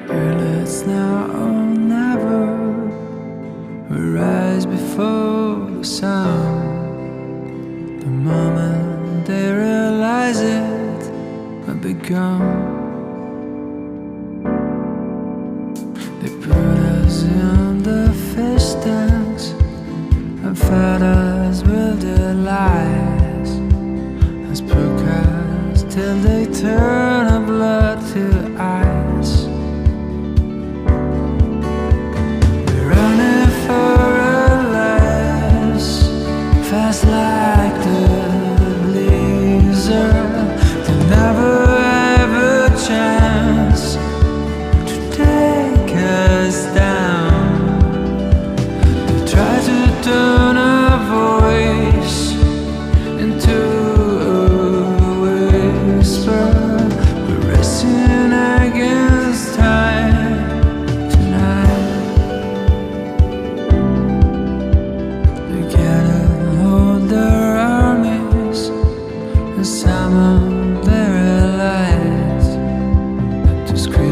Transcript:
Well, it's now or never. We rise before the sun. The moment they realize it, we'll be gone. They put us in the fish tanks and fed us with their lies, as procast till they turn our blood to ice. We're running for our lives, fast like the blizzard. They never have a chance to take us down. They try to turn our voice into a whisper. We're racing against time tonight. They gathered all their armies and summoned their allies to scream